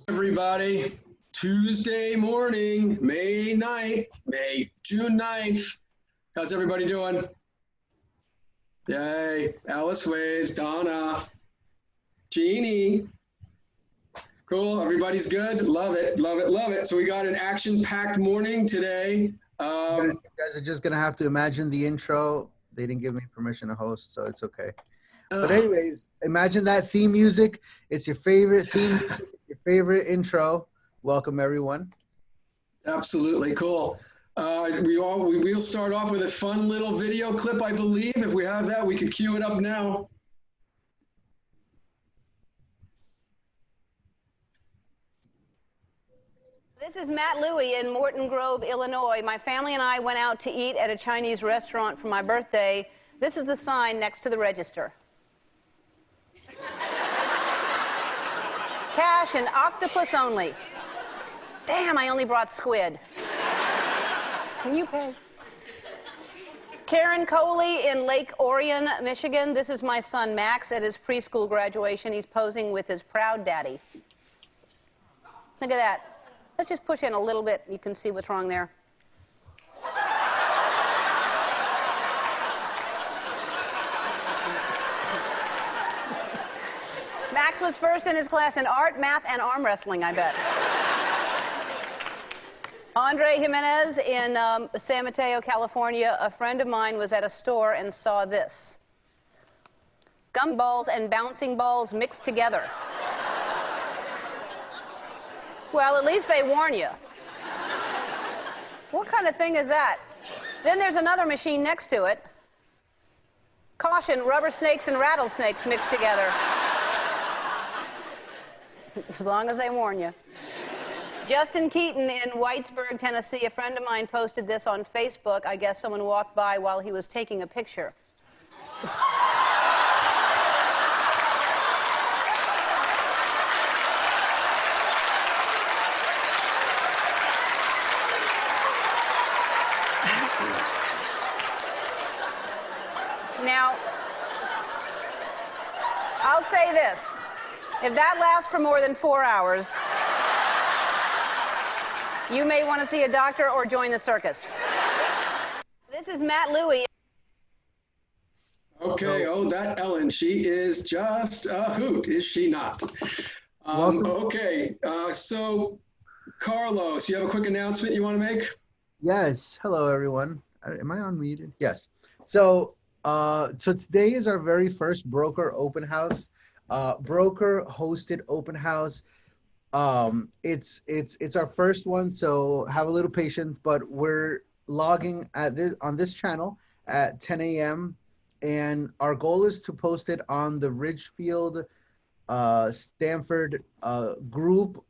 Everybody, Tuesday morning, June 9th. How's everybody doing? Yay, Alice waves, Donna, Jeannie. Cool, everybody's good. Love it, love it, love it. So we got an action-packed morning today. You guys are just gonna have to imagine the intro. They didn't give me permission to host, so it's okay. But anyways, imagine that theme music. It's your favorite theme, your favorite intro. Welcome everyone. Absolutely cool. We'll start off with a fun little video clip, I believe. If we have that, we could cue it up now. This is Matt Louie in Morton Grove, Illinois. My family and I went out to eat at a Chinese restaurant for my birthday. This is the sign next to the register. Cash and octopus only. Damn, I only brought squid. Can you pay? Karen Coley in Lake Orion, Michigan. This is my son Max at his preschool graduation. He's posing with his proud daddy. Look at that. Let's just push in a little bit. You can see what's wrong there. Max was first in his class in art, math, and arm wrestling, I bet. Andre Jimenez in San Mateo, California. A friend of mine was at a store and saw this. Gumballs and bouncing balls mixed together. Well, at least they warn you. What kind of thing is that? Then there's another machine next to it. Caution, rubber snakes and rattlesnakes mixed together. As long as they warn you. Justin Keaton in Whitesburg, Tennessee. A friend of mine posted this on Facebook. I guess someone walked by while he was taking a picture. Now, I'll say this. If that lasts for more than 4 hours, you may want to see a doctor or join the circus. This is Matt Louie. Okay, oh, that Ellen, she is just a hoot, is she not? Okay, so Carlos, you have a quick announcement you want to make? Yes. Hello everyone. Am I unmuted? Yes. So today is our very first broker open house. Broker hosted open house. It's our first one, so have a little patience, but we're logging on this channel at 10 a.m. and our goal is to post it on the Ridgefield Stanford group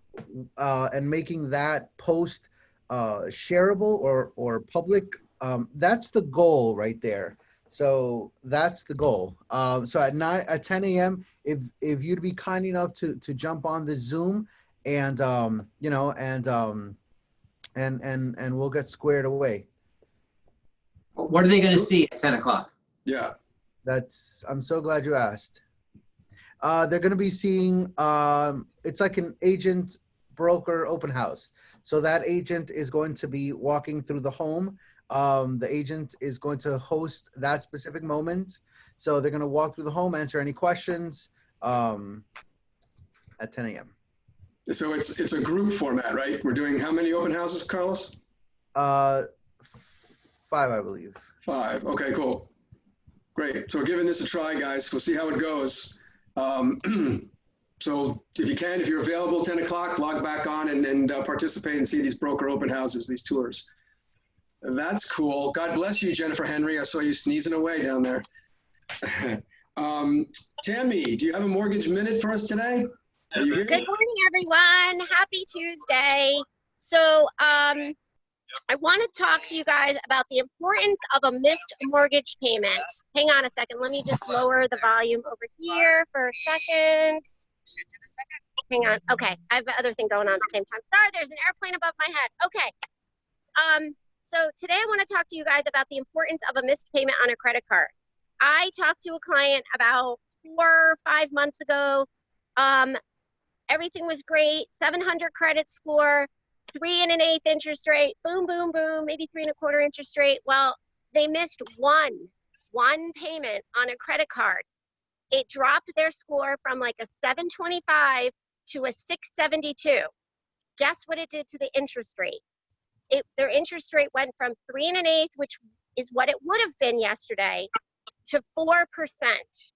and making that post shareable or public. That's the goal right there. So that's the goal. So at 10 a.m. if you'd be kind enough to jump on the Zoom and and we'll get squared away. What are they going to see at 10 o'clock? Yeah. I'm so glad you asked. They're going to be seeing, it's like an agent broker open house. So that agent is going to be walking through the home. The agent is going to host that specific moment. So they're going to walk through the home, answer any questions at 10 a.m. So it's a group format, right? We're doing how many open houses, Carlos? 5, I believe. 5. Okay, cool. Great. So we're giving this a try, guys. We'll see how it goes. So if you're available 10 o'clock, log back on and participate and see these broker open houses, these tours. That's cool. God bless you, Jennifer Henry. I saw you sneezing away down there. Tammy, do you have a mortgage minute for us today? Are you here? Good morning, everyone. Happy Tuesday. So I want to talk to you guys about the importance of a missed mortgage payment. Hang on a second. Let me just lower the volume over here for a second. Hang on. Okay. I have other thing going on at the same time. Sorry, there's an airplane above my head. Okay. So today I want to talk to you guys about the importance of a missed payment on a credit card. I talked to a client about 4 or 5 months ago, everything was great, 700 credit score, 3 1/8 interest rate, boom, boom, boom, maybe 3 1/4 interest rate. Well, they missed one payment on a credit card. It dropped their score from like a 725 to a 672. Guess what it did to the interest rate? Their interest rate went from 3 1/8, which is what it would have been yesterday, to 4%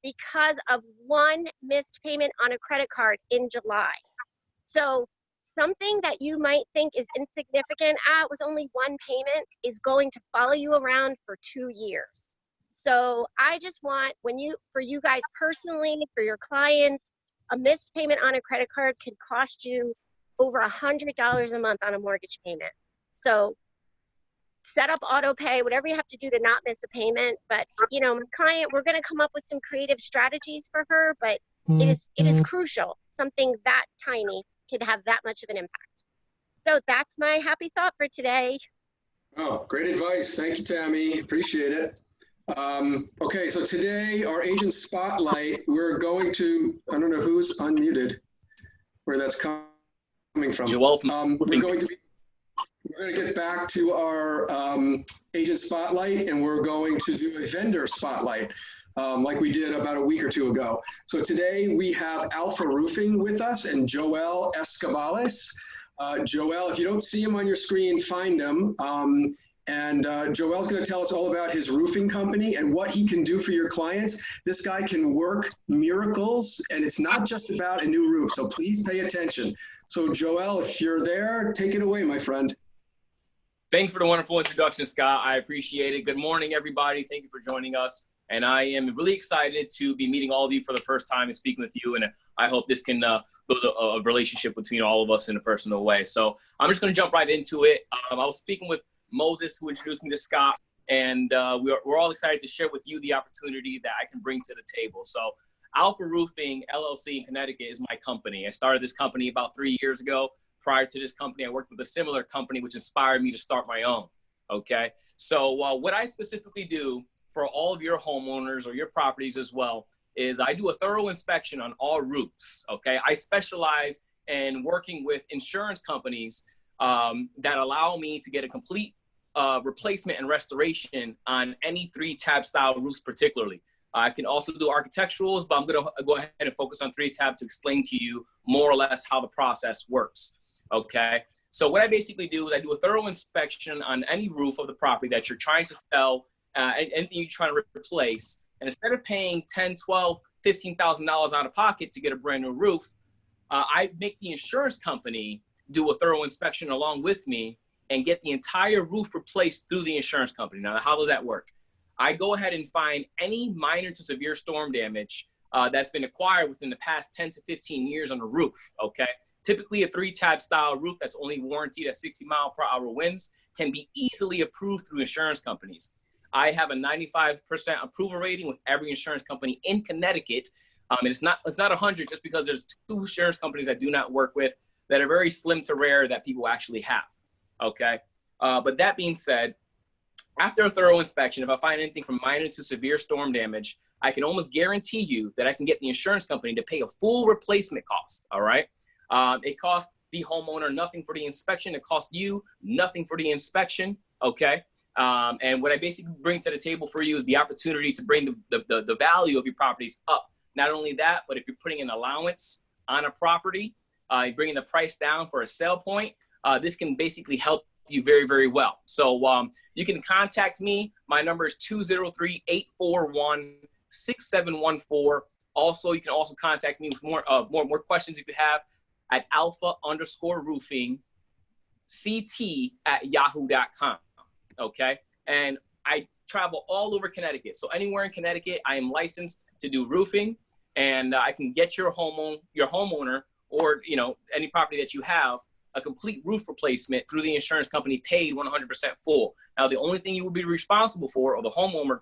because of one missed payment on a credit card in July. So something that you might think is insignificant, it was only one payment, is going to follow you around for 2 years. So I just want, for you guys personally, for your clients, a missed payment on a credit card could cost you over $100 a month on a mortgage payment. So set up auto pay, whatever you have to do to not miss a payment. But my client, we're going to come up with some creative strategies for her, but it is crucial. Something that tiny could have that much of an impact. So that's my happy thought for today. Oh, great advice. Thank you, Tammy. Appreciate it. Okay, so today our agent spotlight, we're going to, I don't know who's unmuted, where that's coming from. Joel from we're going to get back to our agent spotlight, and we're going to do a vendor spotlight like we did about a week or two ago. So today we have Alpha Roofing with us and Joel Escabales. Joel, if you don't see him on your screen, find him. Joel's going to tell us all about his roofing company and what he can do for your clients. This guy can work miracles, and it's not just about a new roof, so please pay attention. So Joel, if you're there, take it away, my friend. Thanks for the wonderful introduction, Scott. I appreciate it. Good morning, everybody. Thank you for joining us. And I am really excited to be meeting all of you for the first time and speaking with you. And I hope this can build a relationship between all of us in a personal way. So I'm just going to jump right into it. I was speaking with Moses, who introduced me to Scott, and we're all excited to share with you the opportunity that I can bring to the table. So Alpha Roofing LLC in Connecticut is my company. I started this company about 3 years ago. Prior to this company, I worked with a similar company, which inspired me to start my own. Okay. So what I specifically do for all of your homeowners or your properties as well is I do a thorough inspection on all roofs. Okay. I specialize in working with insurance companies that allow me to get a complete replacement and restoration on any 3-tab style roofs particularly. I can also do architecturals, but I'm going to go ahead and focus on 3-tab to explain to you more or less how the process works. Okay. So what I basically do is I do a thorough inspection on any roof of the property that you're trying to sell, anything you're trying to replace. And instead of paying $10, $12, $15,000 out of pocket to get a brand new roof, I make the insurance company do a thorough inspection along with me and get the entire roof replaced through the insurance company. Now, how does that work? I go ahead and find any minor to severe storm damage that's been acquired within the past 10 to 15 years on the roof, okay? Typically, a 3-tab style roof that's only warranted at 60-mile-per-hour winds can be easily approved through insurance companies. I have a 95% approval rating with every insurance company in Connecticut. It's not 100 just because there's 2 insurance companies I do not work with that are very slim to rare that people actually have, okay? But that being said, after a thorough inspection, if I find anything from minor to severe storm damage, I can almost guarantee you that I can get the insurance company to pay a full replacement cost, all right? It costs the homeowner nothing for the inspection. It costs you nothing for the inspection, okay? And what I basically bring to the table for you is the opportunity to bring the value of your properties up. Not only that, but if you're putting an allowance on a property, bringing the price down for a sale point, this can basically help you very, very well. So you can contact me. My number is 203-841-6714. Also, you can also contact me with more questions if you have at alpha_roofing CT@yahoo.com. Okay. And I travel all over Connecticut. So anywhere in Connecticut, I am licensed to do roofing, and I can get your homeowner or, any property that you have a complete roof replacement through the insurance company paid 100% full. Now, the only thing you would be responsible for, or the homeowner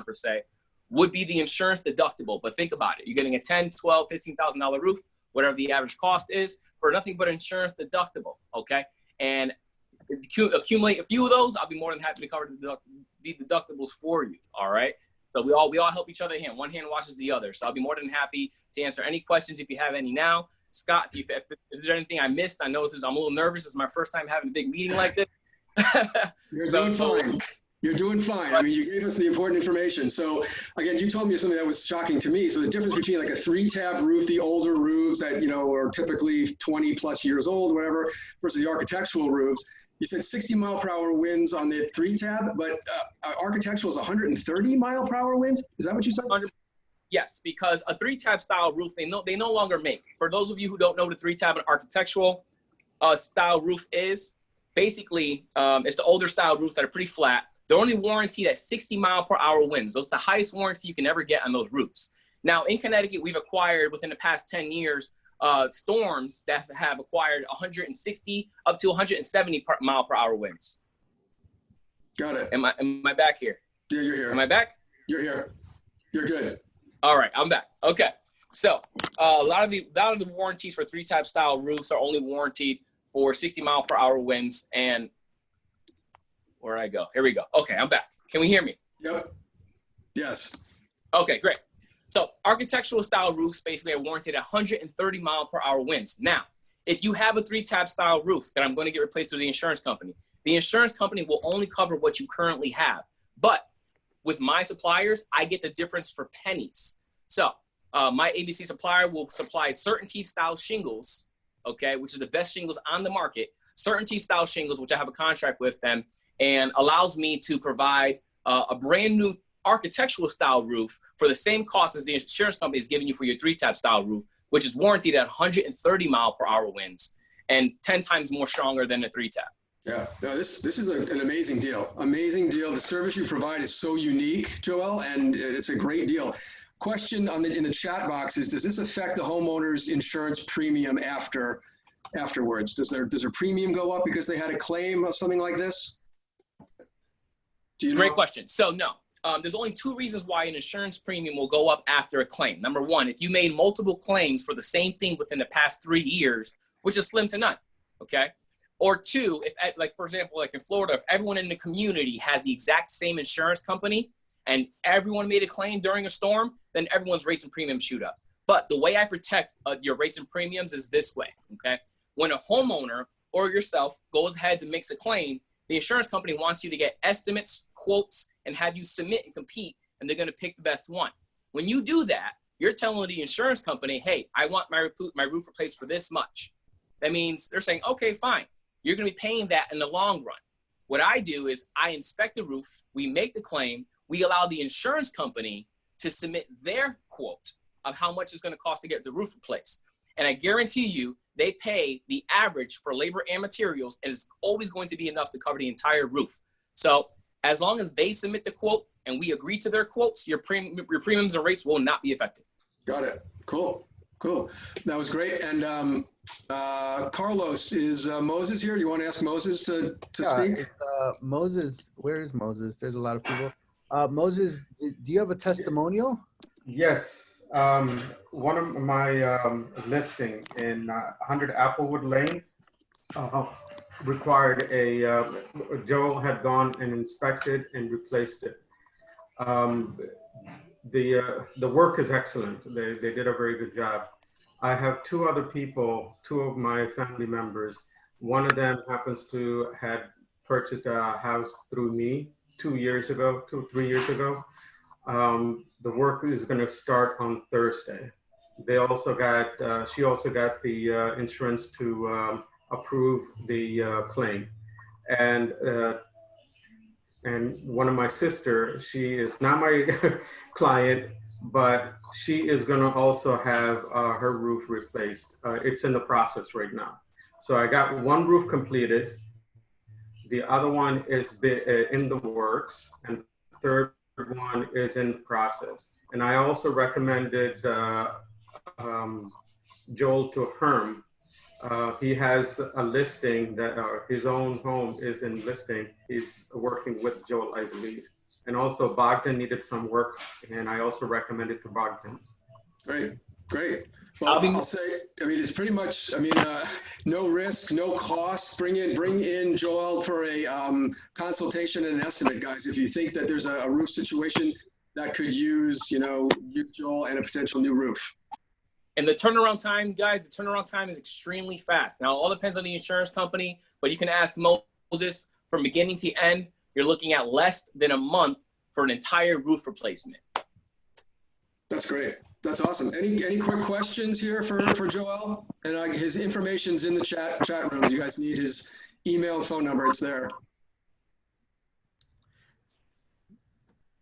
per se, would be the insurance deductible. But think about it. You're getting a $10,000, $12,000, $15,000 roof, whatever the average cost is, for nothing but insurance deductible, okay? And if you accumulate a few of those, I'll be more than happy to cover the deductibles for you, all right? So we all help each other hand. One hand washes the other. So I'll be more than happy to answer any questions if you have any now. Scott, if there's anything I missed, I know I'm a little nervous. This is my first time having a big meeting like this. You're doing fine. You're doing fine. I mean, you gave us the important information. So again, you told me something that was shocking to me. So the difference between like a 3-tab roof, the older roofs that, you know, are typically 20 plus years old, whatever, versus the architectural roofs. You said 60-mile-per-hour winds on the 3-tab, but architectural is 130-mile-per-hour winds. Is that what you said? Yes, because a 3-tab style roof, they no longer make. For those of you who don't know what a 3-tab and architectural style roof is, basically, it's the older style roofs that are pretty flat. They're only warranted at 60-mile-per-hour winds. Those are the highest warranty you can ever get on those roofs. Now, in Connecticut, we've acquired within the past 10 years storms that have acquired 160 up to 170-mile-per-hour winds. Got it. Am I back here? Yeah, you're here. Am I back? You're here. You're good. All right, I'm back. Okay, so a lot of the warranties for 3-tab style roofs are only warranted for 60-mile-per-hour winds. And where I go? Here we go. Okay, I'm back. Can we hear me? Yep. Yes. Okay, great. So architectural style roofs basically are warranted at 130-mile-per-hour winds. Now, if you have a 3-tab style roof that I'm going to get replaced through the insurance company will only cover what you currently have. But with my suppliers, I get the difference for pennies. So my ABC supplier will supply Certainty style shingles, okay, which is the best shingles on the market. Certainty style shingles, which I have a contract with them, and allows me to provide a brand new architectural style roof for the same cost as the insurance company is giving you for your 3-tab style roof, which is warranted at 130-mile-per-hour winds and 10 times more stronger than the 3-tab. Yeah, no, this is an amazing deal. Amazing deal. The service you provide is so unique, Joel, and it's a great deal. Question in the chat box is, does this affect the homeowner's insurance premium afterwards? Does their premium go up because they had a claim of something like this? Do you know? Great question. So no, there's only 2 reasons why an insurance premium will go up after a claim. Number 1, if you made multiple claims for the same thing within the past 3 years, which is slim to none, okay? Or 2, if, like, for example, like in Florida, if everyone in the community has the exact same insurance company and everyone made a claim during a storm, then everyone's rates and premiums shoot up. But the way I protect your rates and premiums is this way, okay? When a homeowner or yourself goes ahead and makes a claim, the insurance company wants you to get estimates, quotes, and have you submit and compete, and they're going to pick the best one. When you do that, you're telling the insurance company, hey, I want my roof replaced for this much. That means they're saying, okay, fine. You're going to be paying that in the long run. What I do is I inspect the roof, we make the claim, we allow the insurance company to submit their quote of how much it's going to cost to get the roof replaced. And I guarantee you, they pay the average for labor and materials, and it's always going to be enough to cover the entire roof. So as long as they submit the quote and we agree to their quotes, your premiums and rates will not be affected. Got it. Cool. That was great. And Carlos, is Moses here? You want to ask Moses to speak? Moses, where is Moses? There's a lot of people. Moses, do you have a testimonial? Yes. One of my listing in 100 Applewood Lane required Joel had gone and inspected and replaced it. The work is excellent. They did a very good job. I have 2 other people, 2 of my family members. One of them happens to had purchased a house through me 3 years ago. The work is going to start on Thursday. They also got, she also got the insurance to approve the claim. And one of my sister, she is not my client, but she is going to also have her roof replaced. It's in the process right now. So I got 1 roof completed. The other one is in the works, and the third one is in the process. And I also recommended Joel to Herm. He has a listing that his own home is in listing. He's working with Joel, I believe. And also Bogdan needed some work, and I also recommended to Bogdan. Great. Well, I'll say, I mean, it's pretty much, I mean, no risk, no cost. Bring in Joel for a consultation and an estimate, guys. If you think that there's a roof situation that could use, you Joel and a potential new roof. And the turnaround time, guys, the turnaround time is extremely fast. Now, it all depends on the insurance company, but you can ask Moses from beginning to end, you're looking at less than a month for an entire roof replacement. That's great. That's awesome. Any quick questions here for Joel? And his information's in the chat rooms. You guys need his email and phone number. It's there.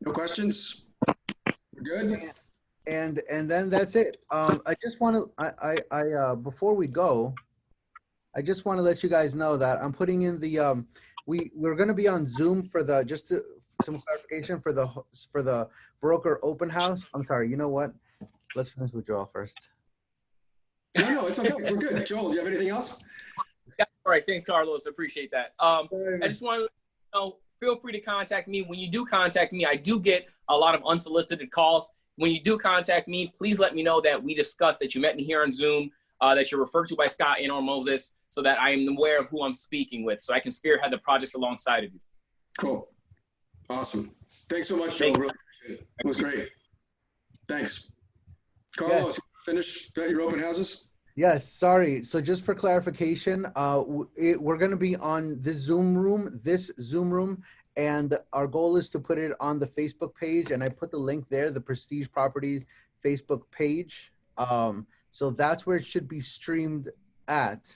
No questions? We're good? And then that's it. I just want to, before we go, I just want to let you guys know that I'm putting in the, we're going to be on Zoom for the, some clarification for the broker open house. I'm sorry, you know what? Let's finish with Joel first. No, it's okay. We're good. Joel, do you have anything else? Yeah, all right. Thanks, Carlos. I appreciate that. I just want to know, feel free to contact me. When you do contact me, I do get a lot of unsolicited calls. When you do contact me, please let me know that we discussed, that you met me here on Zoom, that you're referred to by Scott and or Moses, so that I am aware of who I'm speaking with, so I can spearhead the projects alongside of you. Cool. Awesome. Thanks so much, Joel. Really appreciate it. It was great. Thanks. Carlos, you finish your open houses? Yes, sorry. So just for clarification, we're going to be on this Zoom room, and our goal is to put it on the Facebook page, and I put the link there, the Prestige Properties Facebook page. So that's where it should be streamed at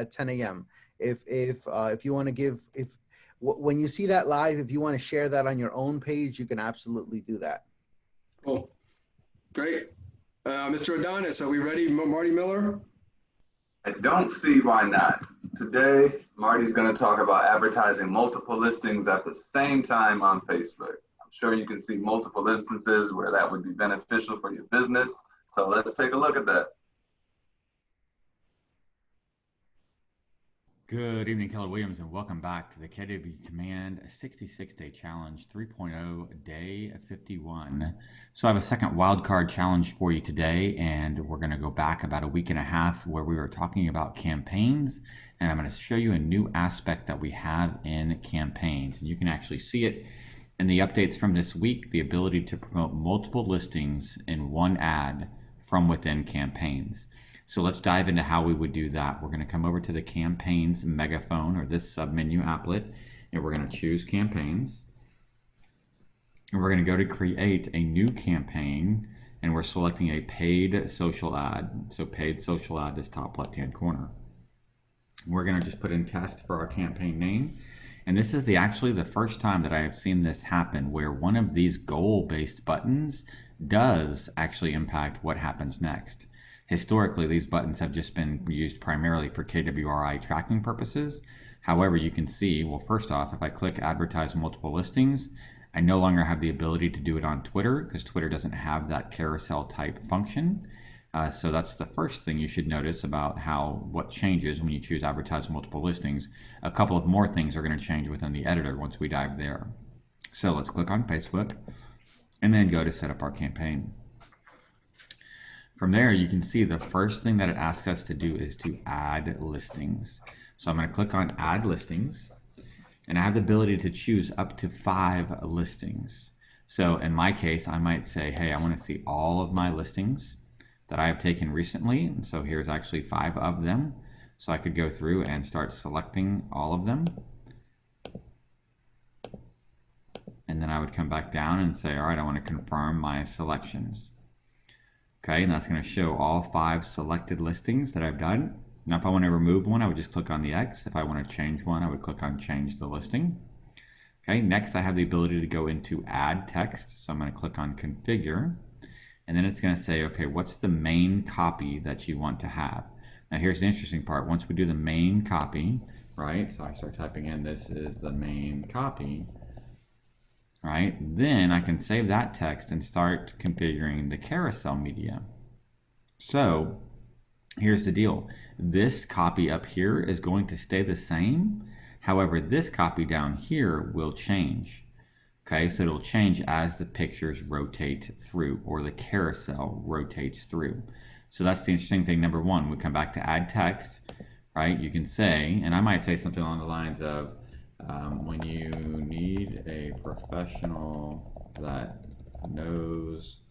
10 a.m. If you want to give, when you see that live, if you want to share that on your own page, you can absolutely do that. Cool. Great. Mr. Adonis, are we ready? Marty Miller? I don't see why not. Today, Marty's going to talk about advertising multiple listings at the same time on Facebook. I'm sure you can see multiple instances where that would be beneficial for your business. So let's take a look at that. Good evening, Keller Williams, and welcome back to the KW Command 66-Day Challenge 3.0, Day 51. So I have a second wildcard challenge for you today, and we're going to go back about a week and a half where we were talking about campaigns, and I'm going to show you a new aspect that we have in campaigns. And you can actually see it in the updates from this week, the ability to promote multiple listings in one ad from within campaigns. So let's dive into how we would do that. We're going to come over to the campaigns megaphone, or this submenu applet, and we're going to choose campaigns. And we're going to go to create a new campaign, and we're selecting a paid social ad. So paid social ad, this top left-hand corner. We're going to just put in test for our campaign name. And this is actually the first time that I have seen this happen, where one of these goal-based buttons does actually impact what happens next. Historically, these buttons have just been used primarily for KWRI tracking purposes. However, you can see, well, first off, if I click advertise multiple listings, I no longer have the ability to do it on Twitter because Twitter doesn't have that carousel type function. So that's the first thing you should notice about what changes when you choose advertise multiple listings. A couple of more things are going to change within the editor once we dive there. So let's click on Facebook and then go to set up our campaign. From there, you can see the first thing that it asks us to do is to add listings. So I'm going to click on add listings, and I have the ability to choose up to 5 listings. So in my case, I might say, hey, I want to see all of my listings that I have taken recently. And so here's actually 5 of them. So I could go through and start selecting all of them. And then I would come back down and say, all right, I want to confirm my selections. Okay, and that's going to show all 5 selected listings that I've done. Now, if I want to remove one, I would just click on the X. If I want to change one, I would click on change the listing. Okay, next I have the ability to go into add text. So I'm going to click on configure, and then it's going to say, okay, what's the main copy that you want to have? Now, here's the interesting part. Once we do the main copy, right? So I start typing in, this is the main copy. Right, then I can save that text and start configuring the carousel media. So here's the deal. This copy up here is going to stay the same. However, this copy down here will change. Okay, so it'll change as the pictures rotate through, or the carousel rotates through. So that's the interesting thing. Number one, we come back to add text, right? You can say, and I might say something along the lines of, when you need a professional that knows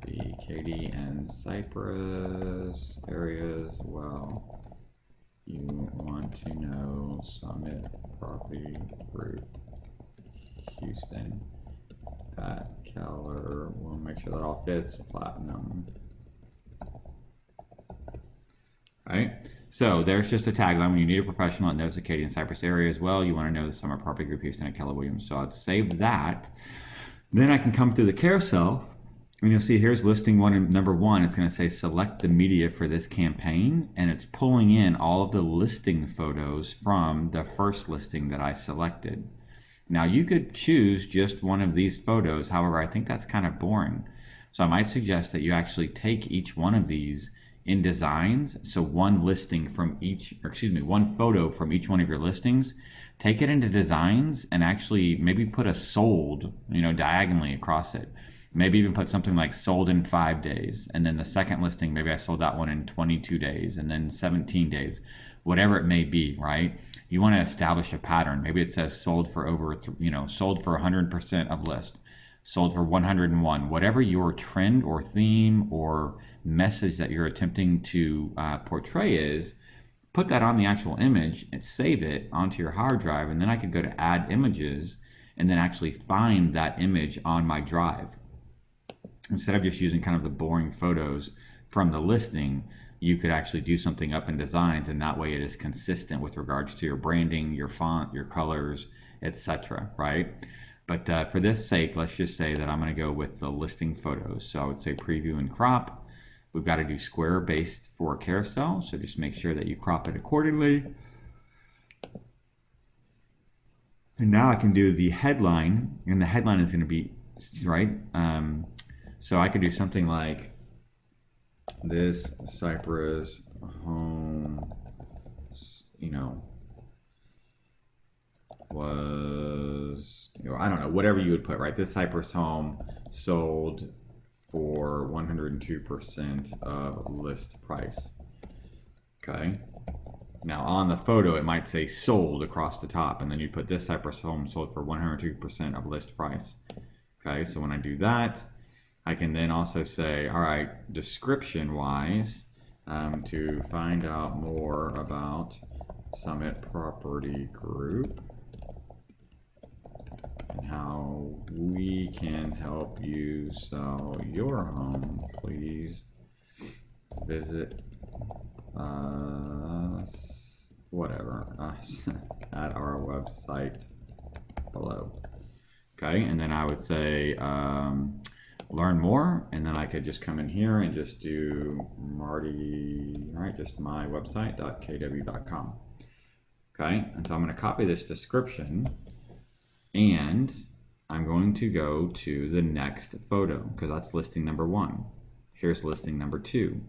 the Katy and Cypress areas. Well, you want to know Summit Property Group, Houston, Pat Keller. We'll make sure that all fits. Platinum. All right. So there's just a tagline. When you need a professional that knows the Katy and Cypress area as well, you want to know the Summit Property Group, Houston, at Keller Williams. So I'd save that. Then I can come through the carousel, and you'll see here's listing one and number one. It's going to say select the media for this campaign, and it's pulling in all of the listing photos from the first listing that I selected. Now you could choose just one of these photos. However, I think that's kind of boring. So I might suggest that you actually take each one of these in designs. So one listing from each, or excuse me, one photo from each one of your listings, take it into designs and actually maybe put a sold, diagonally across it. Maybe even put something like sold in 5 days. And then the second listing, maybe I sold that one in 22 days and then 17 days, whatever it may be, right? You want to establish a pattern. Maybe it says sold for over, sold for 100% of list, sold for 101, whatever your trend or theme or message that you're attempting to portray is, put that on the actual image and save it onto your hard drive. And then I could go to add images and then actually find that image on my drive. Instead of just using kind of the boring photos from the listing, you could actually do something up in designs, and that way it is consistent with regards to your branding, your font, your colors, etc. right? But for this sake, let's just say that I'm going to go with the listing photos. So I would say preview and crop. We've got to do square based for carousel, so just make sure that you crop it accordingly. And now I can do the headline, and the headline is going to be, right? So I could do something like this Cypress home, was, I don't know, whatever you would put, right? This Cypress home sold for 102% of list price. Okay. Now on the photo, it might say sold across the top, and then you put this Cypress home sold for 102% of list price. Okay. So when I do that, I can then also say, all right, description wise, to find out more about Summit Property Group and how we can help you sell your home, please visit us, at our website below. Okay, and then I would say learn more, and then I could just come in here and just do Marty, right, just my website.kw.com. Okay, and so I'm going to copy this description, and I'm going to go to the next photo, because that's listing number one. Here's listing number two,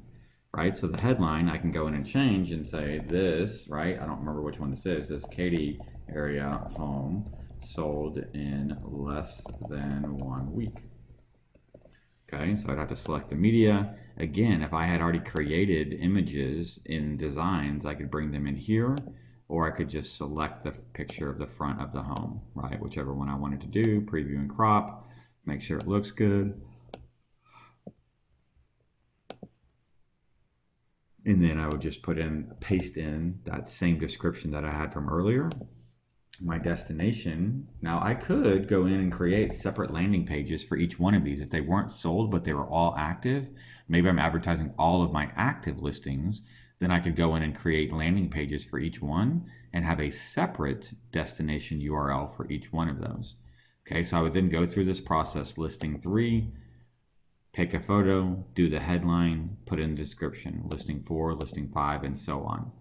right? So the headline, I can go in and change and say this, right? I don't remember which one this is. This Katy area home sold in less than 1 week. Okay, so I'd have to select the media. Again, if I had already created images in designs, I could bring them in here, or I could just select the picture of the front of the home, right? Whichever one I wanted to do, preview and crop, make sure it looks good. And then I would just paste in that same description that I had from earlier. My destination. Now I could go in and create separate landing pages for each one of these. If they weren't sold, but they were all active, maybe I'm advertising all of my active listings, then I could go in and create landing pages for each one and have a separate destination URL for each one of those. Okay, so I would then go through this process, listing 3, pick a photo, do the headline, put in the description, listing 4, listing 5, and so on.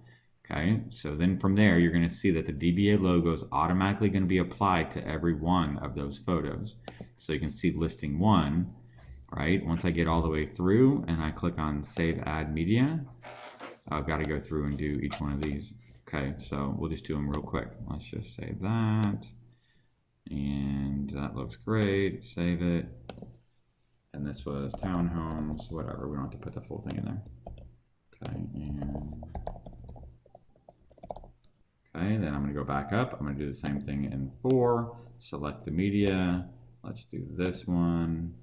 Okay, so then from there, you're going to see that the DBA logo is automatically going to be applied to every one of those photos. So you can see listing 1, right? Once I get all the way through and I click on Save Add Media, I've got to go through and do each one of these. Okay, so we'll just do them real quick. Let's just save that. And that looks great. Save it. And this was townhomes, whatever. We don't have to put the full thing in there. Okay, and... Okay, then I'm going to go back up. I'm going to do the same thing in 4. Select the media. Let's do this one.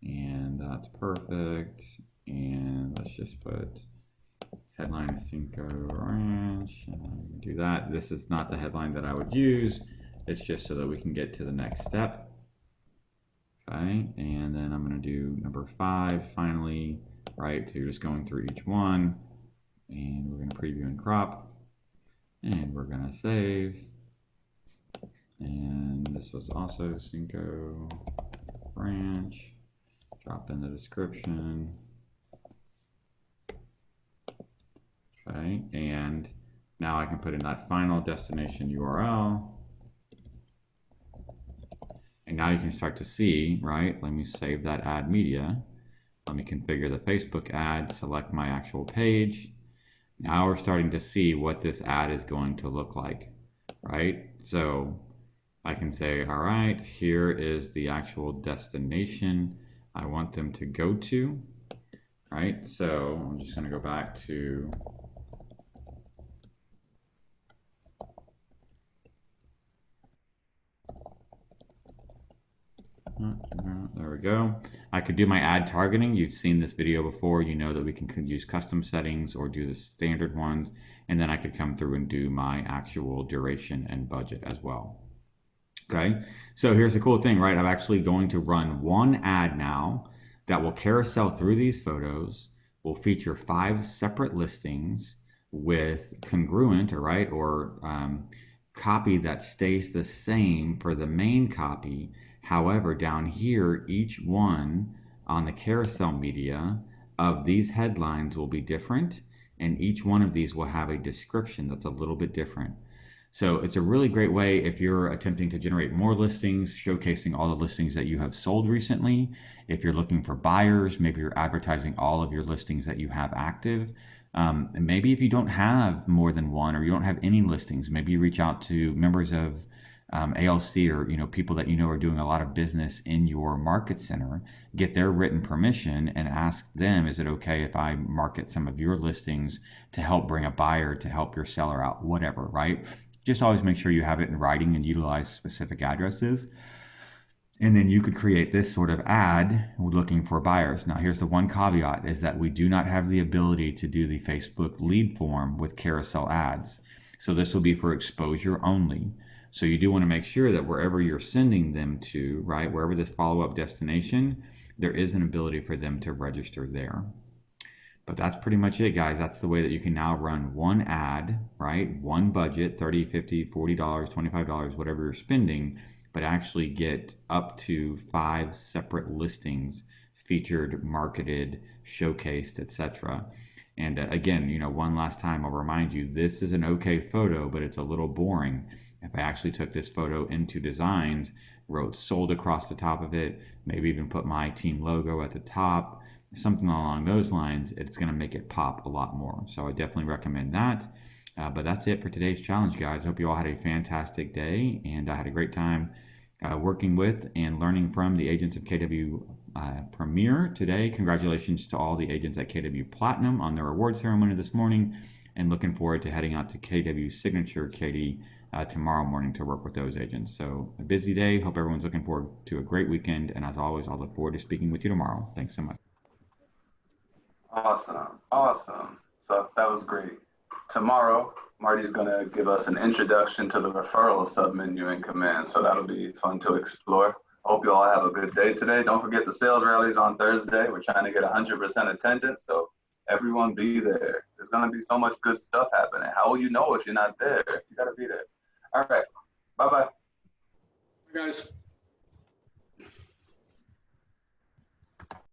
And that's perfect. And let's just put headline of Cinco Ranch. Do that. This is not the headline that I would use. It's just so that we can get to the next step. Okay, and then I'm going to do number 5 finally, right? So you're just going through each one, and we're going to preview and crop, and we're going to save. And this was also Cinco Ranch. Drop in the description. Okay, and now I can put in that final destination URL. And now you can start to see, right? Let me save that ad media. Let me configure the Facebook ad, select my actual page. Now we're starting to see what this ad is going to look like, right? So I can say, all right, here is the actual destination I want them to go to, right? So I'm just going to go back to there we go. I could do my ad targeting. You've seen this video before. You know that we can use custom settings or do the standard ones. And then I could come through and do my actual duration and budget as well. Okay, so here's the cool thing, right? I'm actually going to run one ad now that will carousel through these photos, will feature 5 separate listings with congruent, or copy that stays the same for the main copy. However, down here, each one on the carousel media of these headlines will be different, and each one of these will have a description that's a little bit different. So it's a really great way if you're attempting to generate more listings, showcasing all the listings that you have sold recently. If you're looking for buyers, maybe you're advertising all of your listings that you have active. And maybe if you don't have more than one or you don't have any listings, maybe you reach out to members of ALC or people that are doing a lot of business in your market center, get their written permission and ask them, is it okay if I market some of your listings to help bring a buyer, to help your seller out, whatever, right? Just always make sure you have it in writing and utilize specific addresses. And then you could create this sort of ad looking for buyers. Now here's the one caveat, is that we do not have the ability to do the Facebook lead form with carousel ads. So this will be for exposure only. So you do want to make sure that wherever you're sending them to, right, wherever this follow-up destination, there is an ability for them to register there. But that's pretty much it, guys. That's the way that you can now run one ad, right? One budget, $30, $50, $40, $25, whatever you're spending, but actually get up to 5 separate listings featured, marketed, showcased, etc. And again, one last time, I'll remind you, this is an okay photo, but it's a little boring. If I actually took this photo into designs, wrote sold across the top of it, maybe even put my team logo at the top, something along those lines, it's going to make it pop a lot more. So I definitely recommend that. But that's it for today's challenge, guys. Hope you all had a fantastic day, and I had a great time working with and learning from the agents of KW Premier today. Congratulations to all the agents at KW Platinum on their award ceremony this morning, and looking forward to heading out to KW Signature Katie tomorrow morning to work with those agents. So a busy day. Hope everyone's looking forward to a great weekend. And as always, I'll look forward to speaking with you tomorrow. Thanks so much. Awesome. So that was great. Tomorrow, Marty's going to give us an introduction to the referral submenu in Command. So that'll be fun to explore. Hope you all have a good day today. Don't forget the sales rallies on Thursday. We're trying to get 100% attendance. So everyone be there. There's going to be so much good stuff happening. How will you know if you're not there? You got to be there. All right.